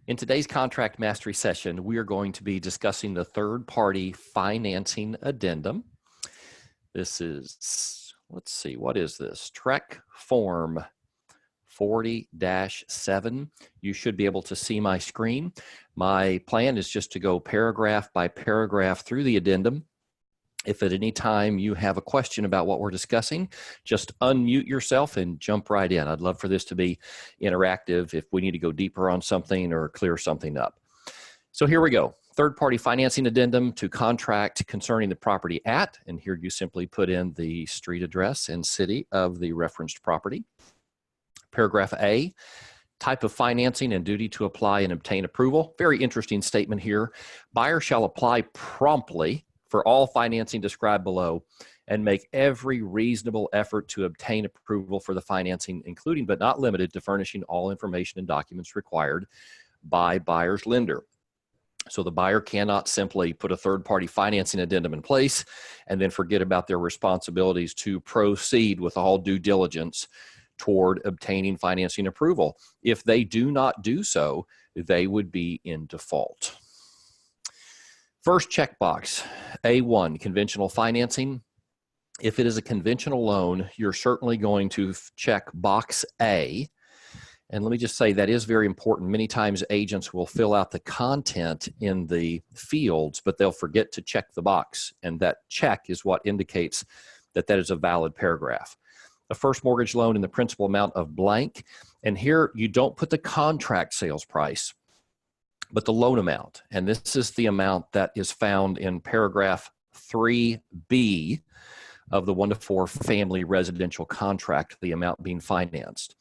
In today's contract mastery session, we are going to be discussing the third-party financing addendum. This is, let's see, what is this? Trek Form 40-7. You should be able to see my screen. My plan is just to go paragraph by paragraph through the addendum. If at any time you have a question about what we're discussing, just unmute yourself and jump right in. I'd love for this to be interactive if we need to go deeper on something or clear something up. So here we go. Third-party financing addendum to contract concerning the property at, and here you simply put in the street address and city of the referenced property. Paragraph A, type of financing and duty to apply and obtain approval. Very interesting statement here. Buyer shall apply promptly for all financing described below and make every reasonable effort to obtain approval for the financing, including but not limited to furnishing all information and documents required by buyer's lender. So the buyer cannot simply put a third-party financing addendum in place and then forget about their responsibilities to proceed with all due diligence toward obtaining financing approval. If they do not do so, they would be in default. First checkbox, A1, conventional financing. If it is a conventional loan, you're certainly going to check box A. And let me just say that is very important. Many times agents will fill out the content in the fields, but they'll forget to check the box. And that check is what indicates that that is a valid paragraph. A first mortgage loan in the principal amount of blank. And here you don't put the contract sales price, but the loan amount. And this is the amount that is found in paragraph 3B of the 1-to-4 family residential contract, the amount being financed.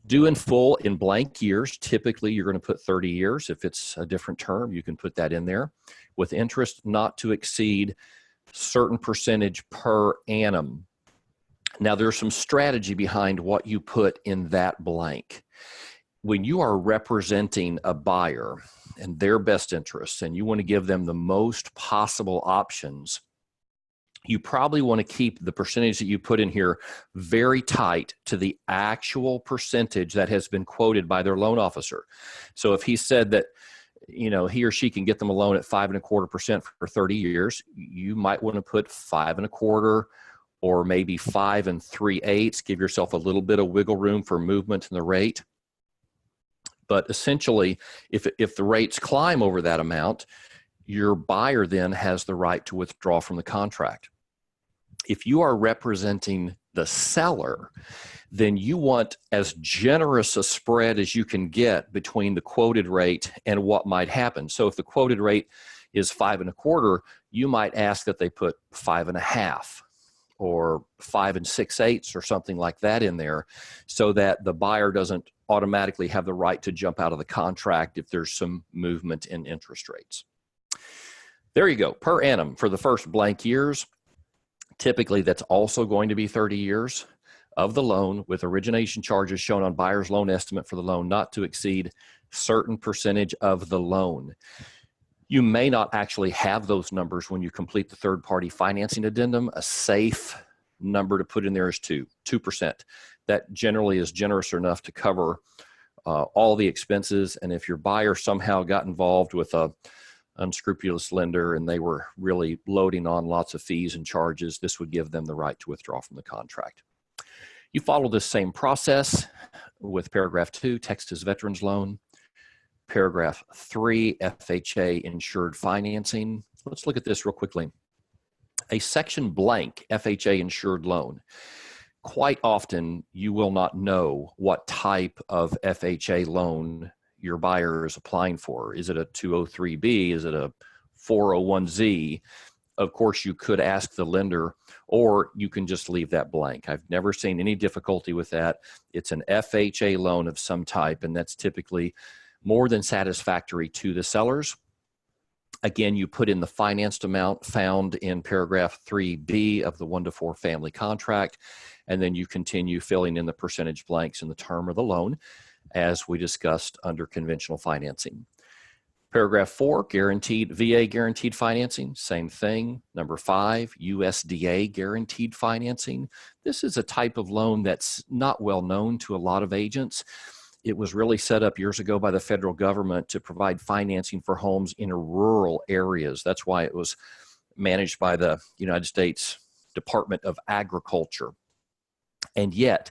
Due in full in blank years. Typically, you're going to put 30 years. If it's a different term, you can put that in there. With interest not to exceed certain percentage per annum. Now, there's some strategy behind what you put in that blank. When you are representing a buyer and their best interests and you want to give them the most possible options, you probably want to keep the percentage that you put in here very tight to the actual percentage that has been quoted by their loan officer. So if he said that, you know, he or she can get them a loan at 5.25% for 30 years, you might want to put 5.25% or maybe 5 3/8. Give yourself a little bit of wiggle room for movement in the rate. But essentially, if the rates climb over that amount, your buyer then has the right to withdraw from the contract. If you are representing the seller, then you want as generous a spread as you can get between the quoted rate and what might happen. So if the quoted rate is 5.25%, you might ask that they put 5.5% or 5 6/8 or something like that in there, so that the buyer doesn't automatically have the right to jump out of the contract if there's some movement in interest rates. There you go, per annum for the first blank years. Typically, that's also going to be 30 years of the loan, with origination charges shown on buyer's loan estimate for the loan not to exceed certain percentage of the loan. You may not actually have those numbers when you complete the third-party financing addendum. A safe number to put in there is 2%. That generally is generous enough to cover all the expenses. And if your buyer somehow got involved with a unscrupulous lender and they were really loading on lots of fees and charges, this would give them the right to withdraw from the contract. You follow this same process with paragraph 2, Texas Veterans Loan. Paragraph 3, FHA insured financing. Let's look at this real quickly. A section blank FHA insured loan. Quite often, you will not know what type of FHA loan your buyer is applying for. Is it a 203B? Is it a 401Z? Of course, you could ask the lender, or you can just leave that blank. I've never seen any difficulty with that. It's an FHA loan of some type, and that's typically more than satisfactory to the sellers. Again, you put in the financed amount found in paragraph 3B of the 1-to-4 family contract, and then you continue filling in the percentage blanks in the term of the loan, as we discussed under conventional financing. Paragraph 4, guaranteed VA guaranteed financing, same thing. Number 5, USDA guaranteed financing. This is a type of loan that's not well known to a lot of agents. It was really set up years ago by the federal government to provide financing for homes in rural areas. That's why it was managed by the United States Department of Agriculture. And yet,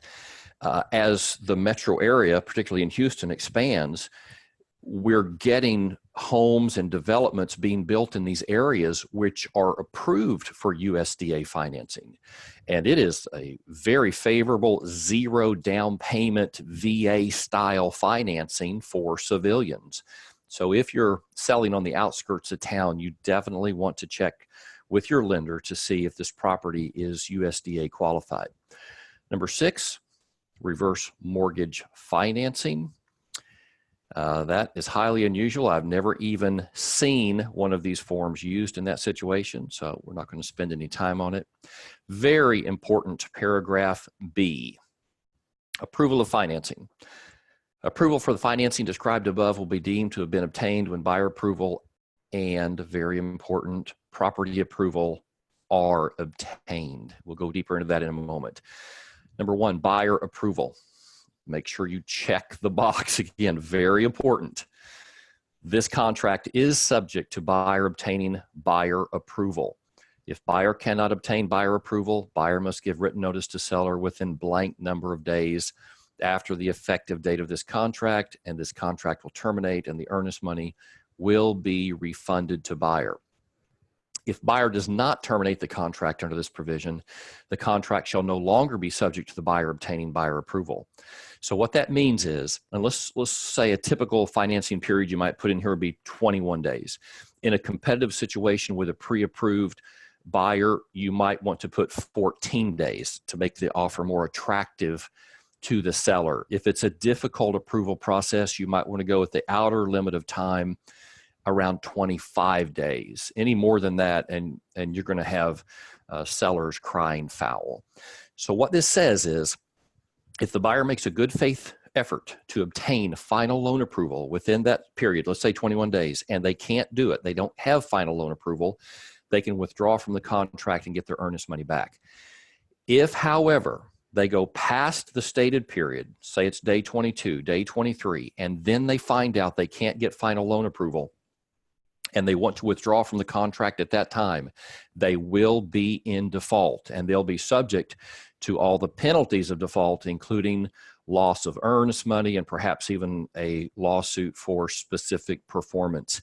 as the metro area, particularly in Houston, expands, we're getting homes and developments being built in these areas which are approved for USDA financing. And it is a very favorable zero down payment VA style financing for civilians. So if you're selling on the outskirts of town, you definitely want to check with your lender to see if this property is USDA qualified. Number 6, reverse mortgage financing. That is highly unusual. I've never even seen one of these forms used in that situation, so we're not going to spend any time on it. Very important, paragraph B, approval of financing. Approval for the financing described above will be deemed to have been obtained when buyer approval and, very important, property approval are obtained. We'll go deeper into that in a moment. Number 1, buyer approval. Make sure you check the box. Again, very important. This contract is subject to buyer obtaining buyer approval. If buyer cannot obtain buyer approval, buyer must give written notice to seller within blank number of days after the effective date of this contract, and this contract will terminate and the earnest money will be refunded to buyer. If buyer does not terminate the contract under this provision, the contract shall no longer be subject to the buyer obtaining buyer approval. So what that means is, and let's say a typical financing period you might put in here would be 21 days. In a competitive situation with a pre-approved buyer, you might want to put 14 days to make the offer more attractive to the seller. If it's a difficult approval process, you might want to go with the outer limit of time around 25 days. Any more than that, and you're going to have sellers crying foul. So what this says is, if the buyer makes a good faith effort to obtain final loan approval within that period, let's say 21 days, and they can't do it, they don't have final loan approval, they can withdraw from the contract and get their earnest money back. If, however, they go past the stated period, say it's day 22, day 23, and then they find out they can't get final loan approval, and they want to withdraw from the contract at that time, they will be in default, and they'll be subject to all the penalties of default, including loss of earnest money and perhaps even a lawsuit for specific performance.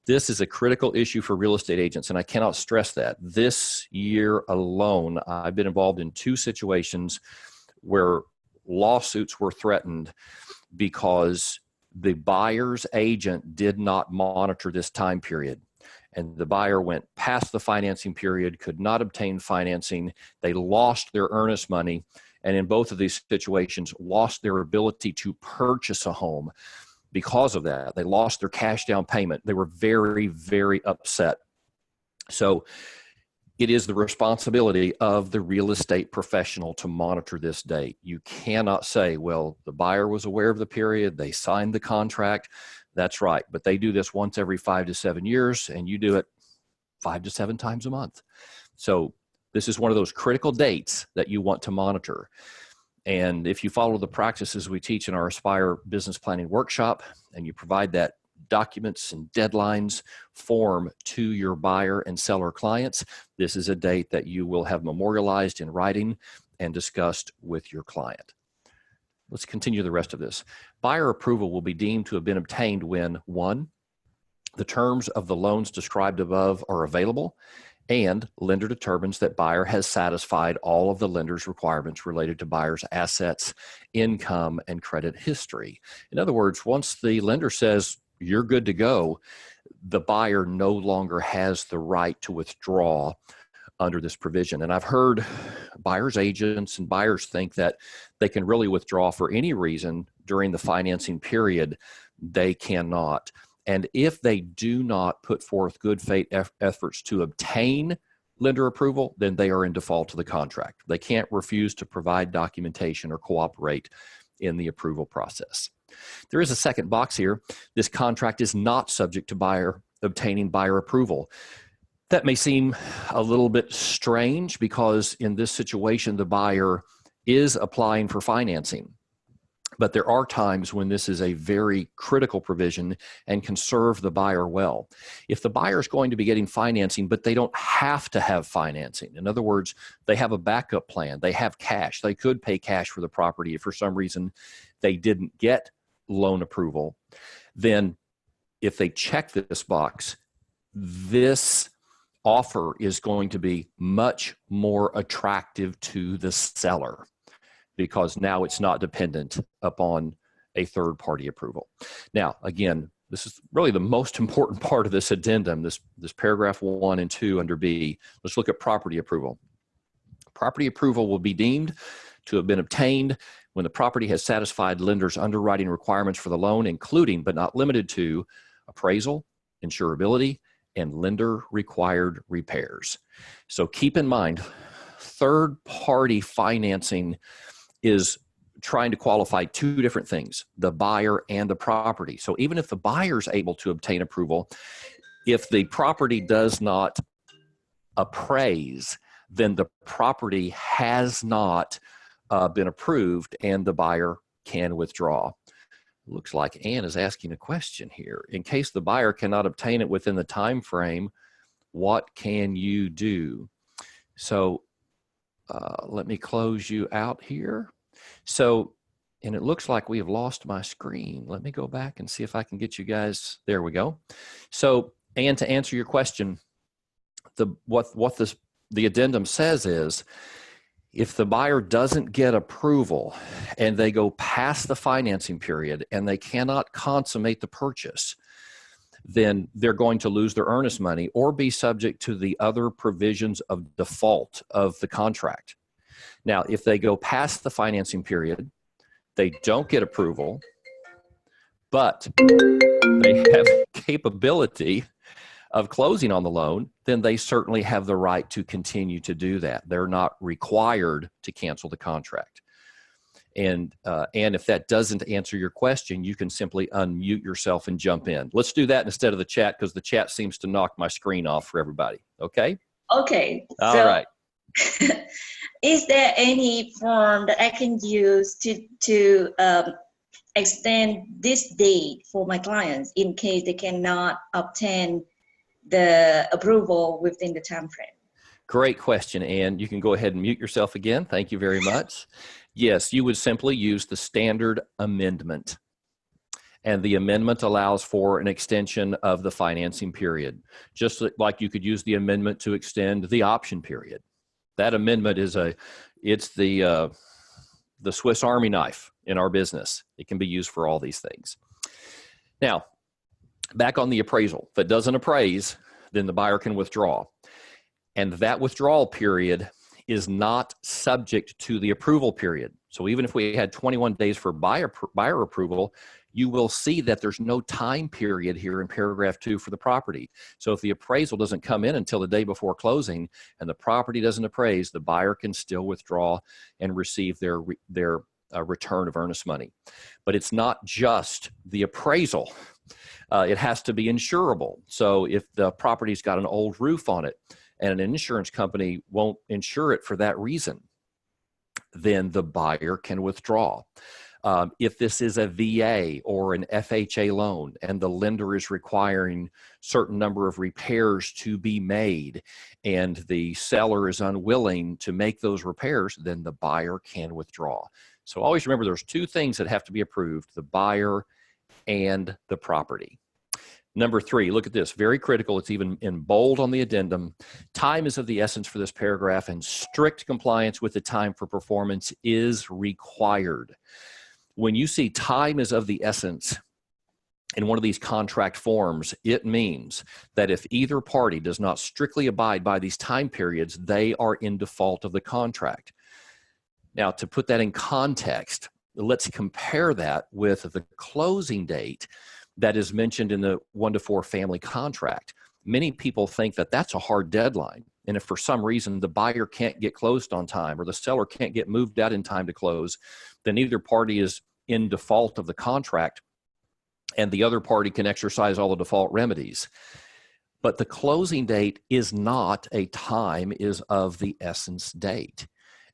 This is a critical issue for real estate agents, and I cannot stress that. This year alone, I've been involved in 2 situations where lawsuits were threatened because the buyer's agent did not monitor this time period. And the buyer went past the financing period, could not obtain financing. They lost their earnest money, and in both of these situations, lost their ability to purchase a home because of that. They lost their cash down payment. They were very, very upset. So it is the responsibility of the real estate professional to monitor this date. You cannot say, well, the buyer was aware of the period, they signed the contract. That's right, but they do this once every 5 to 7 years, and you do it 5 to 7 times a month. So this is one of those critical dates that you want to monitor. And if you follow the practices we teach in our Aspire Business Planning Workshop, and you provide that documents and deadlines form to your buyer and seller clients, this is a date that you will have memorialized in writing and discussed with your client. Let's continue the rest of this. Buyer approval will be deemed to have been obtained when 1, the terms of the loans described above are available, and lender determines that buyer has satisfied all of the lender's requirements related to buyer's assets, income, and credit history. In other words, once the lender says you're good to go, the buyer no longer has the right to withdraw under this provision. And I've heard buyer's agents and buyers think that they can really withdraw for any reason during the financing period. They cannot. And if they do not put forth good faith efforts to obtain lender approval, then they are in default to the contract. They can't refuse to provide documentation or cooperate in the approval process. There is a second box here. This contract is not subject to buyer obtaining buyer approval. That may seem a little bit strange because in this situation, the buyer is applying for financing. But there are times when this is a very critical provision and can serve the buyer well. If the buyer is going to be getting financing, but they don't have to have financing, in other words, they have a backup plan, they have cash, they could pay cash for the property if for some reason they didn't get loan approval, then if they check this box, this offer is going to be much more attractive to the seller, because now it's not dependent upon a third-party approval. Now, again, this is really the most important part of this addendum, this paragraph 1 and 2 under B. Let's look at property approval. Property approval will be deemed to have been obtained when the property has satisfied lender's underwriting requirements for the loan, including but not limited to appraisal, insurability, and lender-required repairs. So keep in mind, third-party financing is trying to qualify two different things, the buyer and the property. So even if the buyer's able to obtain approval, if the property does not appraise, then the property has not been approved and the buyer can withdraw. Looks like Ann is asking a question here. In case the buyer cannot obtain it within the time frame, what can you do? So let me close you out here. So, and it looks like we have lost my screen. Let me go back and see if I can get you guys. There we go. So, and to answer your question, what the addendum says is, if the buyer doesn't get approval and they go past the financing period and they cannot consummate the purchase, then they're going to lose their earnest money or be subject to the other provisions of default of the contract. Now, if they go past the financing period, they don't get approval, but they have capability of closing on the loan, then they certainly have the right to continue to do that. They're not required to cancel the contract. And if that doesn't answer your question, you can simply unmute yourself and jump in. Let's do that instead of the chat, because the chat seems to knock my screen off for everybody. Okay? Okay. All right. Is there any form that I can use to extend this date for my clients in case they cannot obtain the approval within the time frame? Great question, Ann. You can go ahead and mute yourself again. Thank you very much. Yes, you would simply use the standard amendment. And the amendment allows for an extension of the financing period, just like you could use the amendment to extend the option period. That amendment is the Swiss Army knife in our business. It can be used for all these things. Now, back on the appraisal. If it doesn't appraise, then the buyer can withdraw. And that withdrawal period is not subject to the approval period. So even if we had 21 days for buyer approval, you will see that there's no time period here in paragraph 2 for the property. So if the appraisal doesn't come in until the day before closing and the property doesn't appraise, the buyer can still withdraw and receive their return of earnest money. But it's not just the appraisal. It has to be insurable. So if the property's got an old roof on it and an insurance company won't insure it for that reason, then the buyer can withdraw. If this is a VA or an FHA loan and the lender is requiring certain number of repairs to be made and the seller is unwilling to make those repairs, then the buyer can withdraw. So always remember there's two things that have to be approved, the buyer and the property. Number 3, look at this, very critical. It's even in bold on the addendum. Time is of the essence for this paragraph, and strict compliance with the time for performance is required. When you see time is of the essence in one of these contract forms, it means that if either party does not strictly abide by these time periods, they are in default of the contract. Now, to put that in context, let's compare that with the closing date that is mentioned in the 1-to-4 family contract. Many people think that that's a hard deadline. And if for some reason the buyer can't get closed on time or the seller can't get moved out in time to close, then either party is in default of the contract and the other party can exercise all the default remedies. But the closing date is not a time is of the essence date.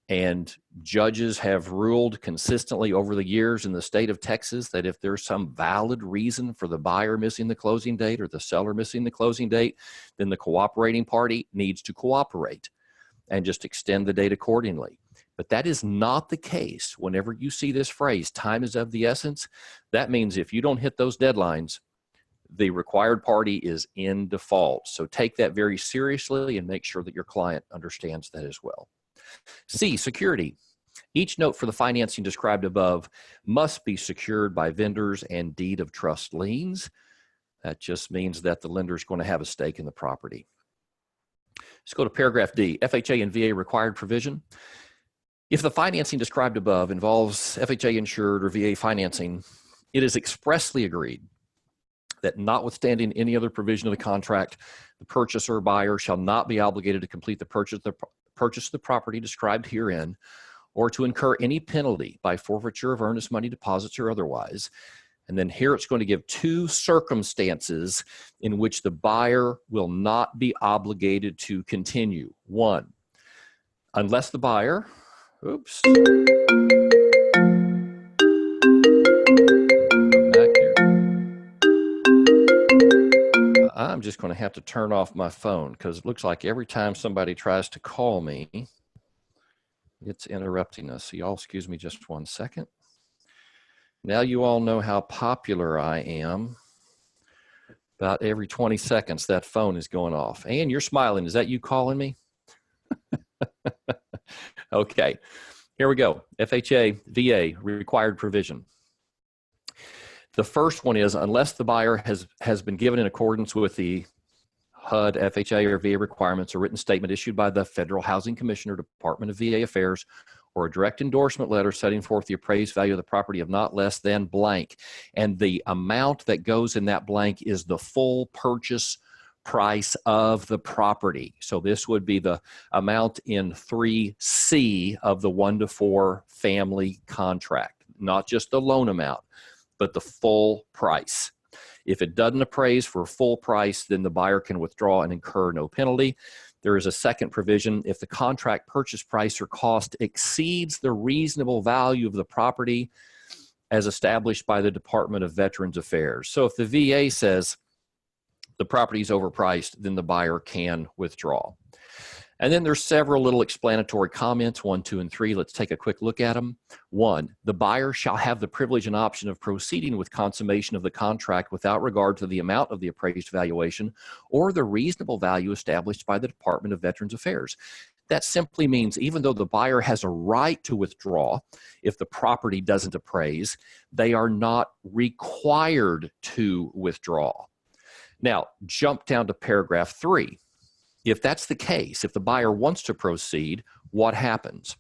And judges have ruled consistently over the years in the state of Texas that if there's some valid reason for the buyer missing the closing date or the seller missing the closing date, then the cooperating party needs to cooperate and just extend the date accordingly. But that is not the case. Whenever you see this phrase, time is of the essence, that means if you don't hit those deadlines, the required party is in default. So take that very seriously and make sure that your client understands that as well. C, security. Each note for the financing described above must be secured by vendors and deed of trust liens. That just means that the lender is going to have a stake in the property. Let's go to paragraph D, FHA and VA required provision. If the financing described above involves FHA insured or VA financing, it is expressly agreed that notwithstanding any other provision of the contract, the purchaser or buyer shall not be obligated to complete the purchase of the property described herein, or to incur any penalty by forfeiture of earnest money deposits or otherwise. And then here it's going to give two circumstances in which the buyer will not be obligated to continue. One, unless the buyer, oops. Back here. I'm just going to have to turn off my phone because it looks like every time somebody tries to call me, it's interrupting us. So y'all excuse me just one second. Now you all know how popular I am. About every 20 seconds, that phone is going off. And you're smiling. Is that you calling me? Okay, here we go. FHA, VA, required provision. The first one is unless the buyer has been given in accordance with the HUD, FHA, or VA requirements, a written statement issued by the Federal Housing Commissioner, Department of VA Affairs, or a direct endorsement letter setting forth the appraised value of the property of not less than blank. And the amount that goes in that blank is the full purchase price of the property. So this would be the amount in 3C of the 1 to 4 family contract, not just the loan amount, but the full price. If it doesn't appraise for full price, then the buyer can withdraw and incur no penalty. There is a second provision. If the contract purchase price or cost exceeds the reasonable value of the property as established by the Department of Veterans Affairs. So if the VA says the property is overpriced, then the buyer can withdraw. And then there's several little explanatory comments, 1, 2, and 3. Let's take a quick look at them. 1, the buyer shall have the privilege and option of proceeding with consummation of the contract without regard to the amount of the appraised valuation or the reasonable value established by the Department of Veterans Affairs. That simply means even though the buyer has a right to withdraw if the property doesn't appraise, they are not required to withdraw. Now, jump down to paragraph 3. If that's the case, if the buyer wants to proceed, what happens?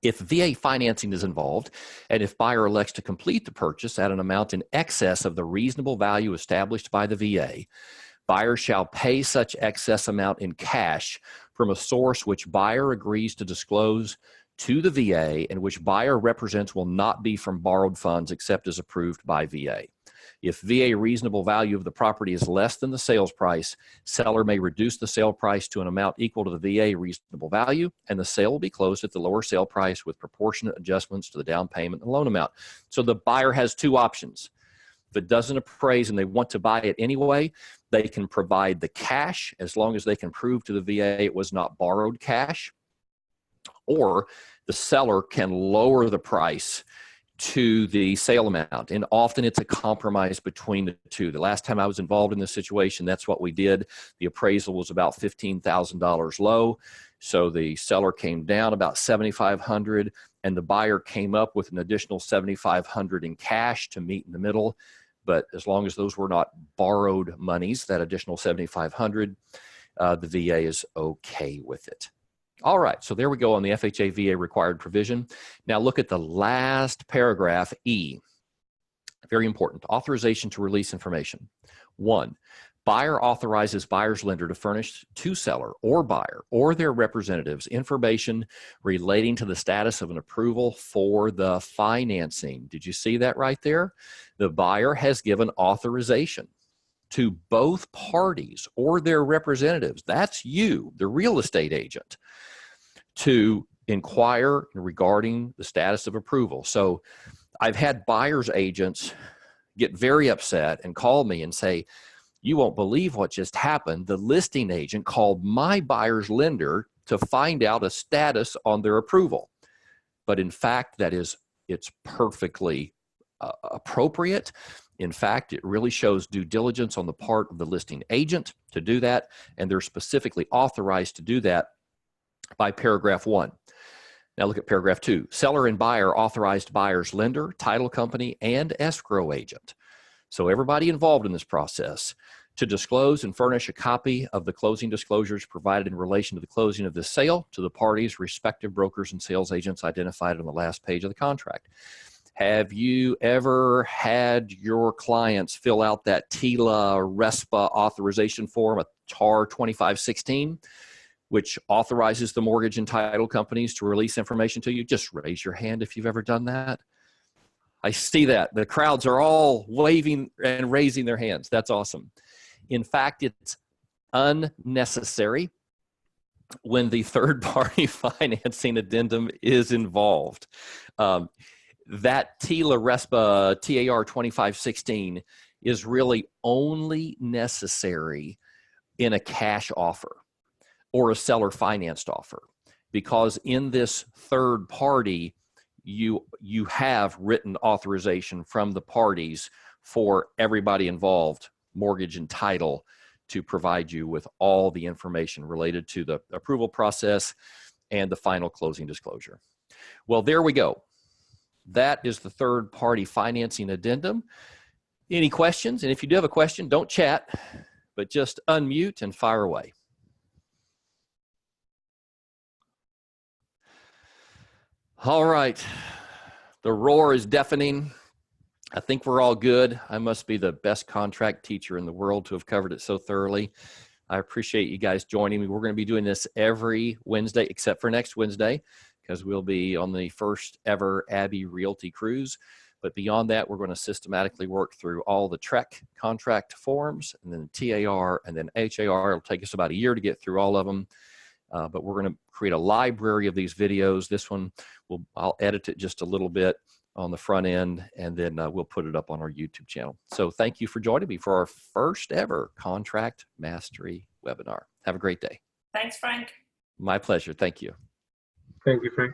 If VA financing is involved, and if buyer elects to complete the purchase at an amount in excess of the reasonable value established by the VA, buyer shall pay such excess amount in cash from a source which buyer agrees to disclose to the VA and which buyer represents will not be from borrowed funds except as approved by VA. If VA reasonable value of the property is less than the sales price, seller may reduce the sale price to an amount equal to the VA reasonable value, and the sale will be closed at the lower sale price with proportionate adjustments to the down payment and loan amount. So the buyer has two options. If it doesn't appraise and they want to buy it anyway, they can provide the cash as long as they can prove to the VA it was not borrowed cash, or the seller can lower the price to the sale amount. And often it's a compromise between the two. The last time I was involved in this situation, that's what we did. The appraisal was about $15,000 low. So the seller came down about $7,500 and the buyer came up with an additional $7,500 in cash to meet in the middle. But as long as those were not borrowed monies, that additional $7,500, the VA is okay with it. All right, so there we go on the FHA VA required provision. Now look at the last paragraph, E. Very important, authorization to release information. 1, buyer authorizes buyer's lender to furnish to seller or buyer or their representatives information relating to the status of an approval for the financing. Did you see that right there? The buyer has given authorization to both parties or their representatives. That's you, the real estate agent, to inquire regarding the status of approval. So I've had buyer's agents get very upset and call me and say, you won't believe what just happened. The listing agent called my buyer's lender to find out a status on their approval. But in fact, it's perfectly appropriate. In fact, it really shows due diligence on the part of the listing agent to do that, and they're specifically authorized to do that by paragraph 1. Now look at paragraph 2. Seller and buyer authorized buyer's lender, title company, and escrow agent. So everybody involved in this process to disclose and furnish a copy of the closing disclosures provided in relation to the closing of this sale to the parties' respective brokers and sales agents identified on the last page of the contract. Have you ever had your clients fill out that TILA RESPA authorization form, a TAR 2516, which authorizes the mortgage and title companies to release information to you? Just raise your hand if you've ever done that. I see that. The crowds are all waving and raising their hands. That's awesome. In fact, it's unnecessary when the third-party financing addendum is involved. That TILA RESPA TAR 2516 is really only necessary in a cash offer or a seller financed offer, because in this third party, you have written authorization from the parties for everybody involved, mortgage and title, to provide you with all the information related to the approval process and the final closing disclosure. Well, there we go. That is the third-party financing addendum. Any questions? And if you do have a question, don't chat, but just unmute and fire away. All right. The roar is deafening. I think we're all good. I must be the best contract teacher in the world to have covered it so thoroughly. I appreciate you guys joining me. We're going to be doing this every Wednesday, except for next Wednesday, because we'll be on the first ever Abbey Realty cruise. But beyond that, we're going to systematically work through all the TREC contract forms, and then TAR, and then HAR. It'll take us about a year to get through all of them. But we're going to create a library of these videos. This one, I'll edit it just a little bit on the front end, and then we'll put it up on our YouTube channel. So thank you for joining me for our first ever Contract Mastery webinar. Have a great day. Thanks, Frank. My pleasure. Thank you. Thank you, Frank.